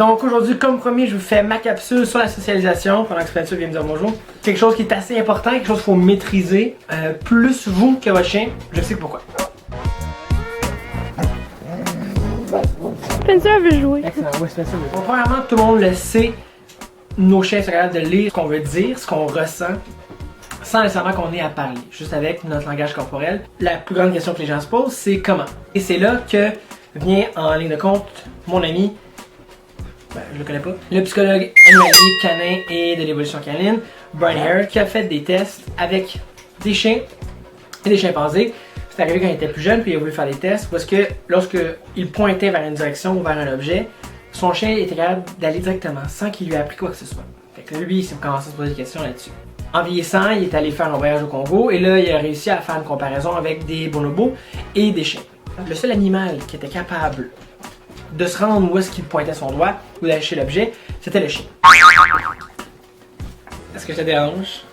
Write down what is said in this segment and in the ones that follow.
Donc aujourd'hui, comme promis, je vous fais ma capsule sur la socialisation pendant que Spencer vient me dire bonjour. C'est quelque chose qui est assez important, quelque chose qu'il faut maîtriser, plus vous que votre chien. Je sais pourquoi. Spencer veut jouer. Excellent, oui, Spencer veut jouer. Bon, premièrement, tout le monde le sait, nos chiens sont capables de lire ce qu'on veut dire, ce qu'on ressent, sans nécessairement qu'on ait à parler, juste avec notre langage corporel. La plus grande question que les gens se posent, c'est comment. Et c'est là que vient en ligne de compte mon ami, je le connais pas, le psychologue animalier, canin et de l'évolution canine, Brian Hare, qui a fait des tests avec des chiens et des chimpanzés. C'est arrivé quand il était plus jeune, puis il a voulu faire des tests, parce que lorsque il pointait vers une direction ou vers un objet, son chien était capable d'aller directement, sans qu'il lui ait appris quoi que ce soit. Fait que lui, il s'est commencé à se poser des questions là-dessus. En vieillissant, il est allé faire un voyage au Congo, et là, il a réussi à faire une comparaison avec des bonobos et des chiens. Le seul animal qui était capable de se rendre où est-ce qu'il pointait son doigt, ou d'aller chez l'objet, c'était le chien. Est-ce que ça dérange?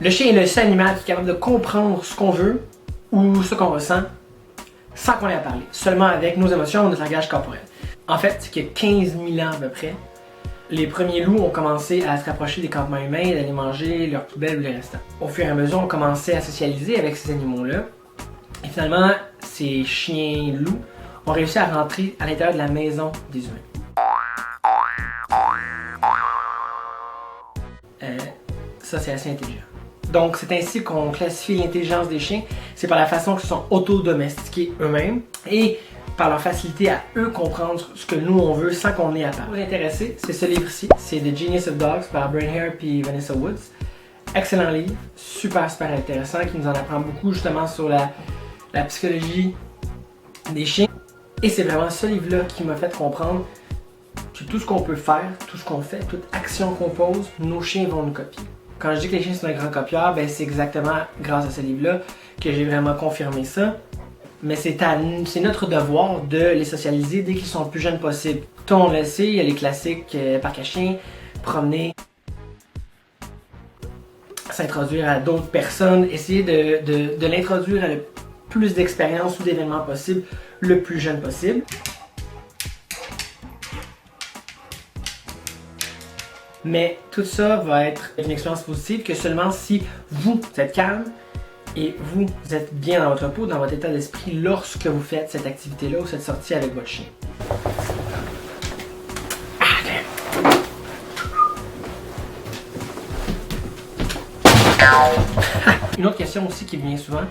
Le chien est le seul animal qui est capable de comprendre ce qu'on veut ou ce qu'on ressent sans qu'on ait à parler, seulement avec nos émotions ou notre langage corporel. En fait, c'est qu'il y a 15 000 ans à peu près, les premiers loups ont commencé à se rapprocher des campements humains et d'aller manger leurs poubelles ou les restants. Au fur et à mesure, on commençait à socialiser avec ces animaux-là. Et finalement, ces chiens-loups ont réussi à rentrer à l'intérieur de la maison des humains. Ça, c'est assez intelligent. Donc, c'est ainsi qu'on classifie l'intelligence des chiens. C'est par la façon qu'ils sont auto-domestiqués eux-mêmes et par leur facilité à eux comprendre ce que nous on veut sans qu'on ait à parler. Pour vous intéresser, c'est ce livre-ci. C'est The Genius of Dogs par Brian Hare et Vanessa Woods. Excellent livre, super intéressant, qui nous en apprend beaucoup justement sur la psychologie des chiens. Et c'est vraiment ce livre-là qui m'a fait comprendre que tout ce qu'on peut faire, tout ce qu'on fait, toute action qu'on pose, nos chiens vont nous copier. Quand je dis que les chiens sont un grand copieur, ben c'est exactement grâce à ce livre-là que j'ai vraiment confirmé ça. Mais c'est notre devoir de les socialiser dès qu'ils sont le plus jeunes possible. Tout on le sait, il y a les classiques parc à chiens, promener, s'introduire à d'autres personnes, essayer de l'introduire à le plus d'expériences ou d'événements possibles le plus jeune possible. Mais tout ça va être une expérience positive que seulement si vous êtes calme et vous êtes bien dans votre peau, dans votre état d'esprit lorsque vous faites cette activité-là ou cette sortie avec votre chien. Une autre question aussi qui vient souvent,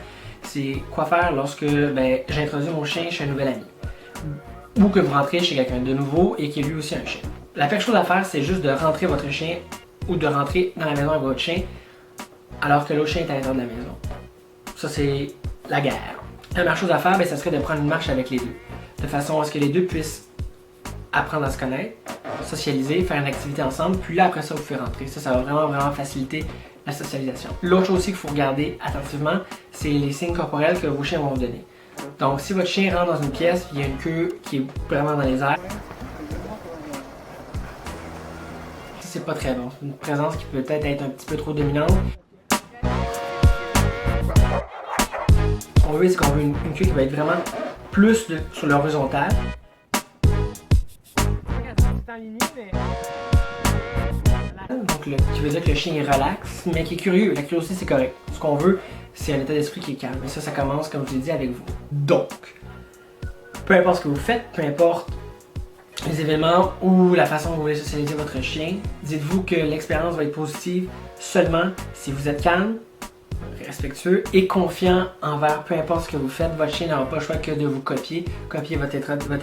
c'est quoi faire lorsque j'introduis mon chien chez un nouvel ami ou que vous rentrez chez quelqu'un de nouveau et qui est lui aussi un chien. La pire chose à faire, c'est juste de rentrer votre chien ou de rentrer dans la maison avec votre chien alors que l'autre chien est à l'intérieur de la maison. Ça, c'est la guerre. La meilleure chose à faire, ça serait de prendre une marche avec les deux, de façon à ce que les deux puissent apprendre à se connaître, socialiser, faire une activité ensemble, puis là, après ça, vous faites rentrer. Ça va vraiment faciliter la socialisation. L'autre chose aussi qu'il faut regarder attentivement, c'est les signes corporels que vos chiens vont vous donner. Donc, si votre chien rentre dans une pièce, il y a une queue qui est vraiment dans les airs, c'est pas très bon. C'est une présence qui peut peut-être être un petit peu trop dominante. Ce qu'on veut, c'est qu'on veut une queue qui va être vraiment plus sur l'horizontale. Donc, qui veut dire que le chien est relax, mais qui est curieux. La curiosité, c'est correct. Ce qu'on veut, c'est un état d'esprit qui est calme. Et ça commence, comme je l'ai dit, avec vous. Donc, peu importe ce que vous faites, peu importe les événements ou la façon dont vous voulez socialiser votre chien, dites-vous que l'expérience va être positive seulement si vous êtes calme, respectueux et confiant envers peu importe ce que vous faites. Votre chien n'aura pas le choix que de vous copier votre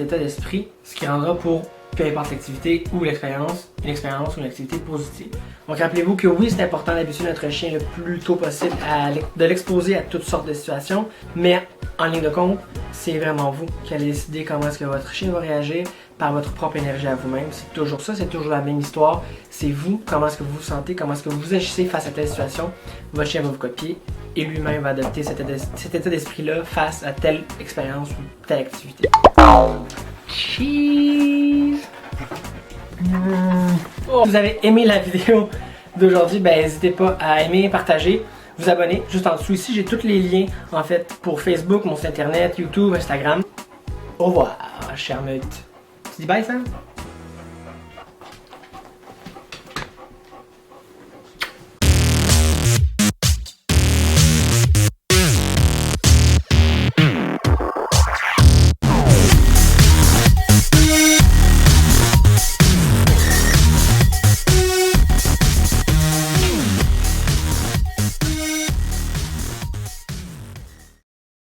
état d'esprit, ce qui rendra pour peu importe l'activité ou l'expérience, une expérience ou une activité positive. Donc rappelez-vous que oui, c'est important d'habituer notre chien le plus tôt possible de l'exposer à toutes sortes de situations, mais en ligne de compte, c'est vraiment vous qui allez décider comment est-ce que votre chien va réagir par votre propre énergie à vous-même. C'est toujours ça, c'est toujours la même histoire. C'est vous, comment est-ce que vous vous sentez, comment est-ce que vous agissez face à telle situation. Votre chien va vous copier et lui-même va adopter cet état d'esprit-là face à telle expérience ou telle activité. Cheese! Oh. Si vous avez aimé la vidéo d'aujourd'hui, n'hésitez pas à aimer, partager, vous abonner. Juste en dessous ici, j'ai tous les liens en fait pour Facebook, mon site internet, YouTube, Instagram. Au revoir! cher meute. Tu dis bye, Sam?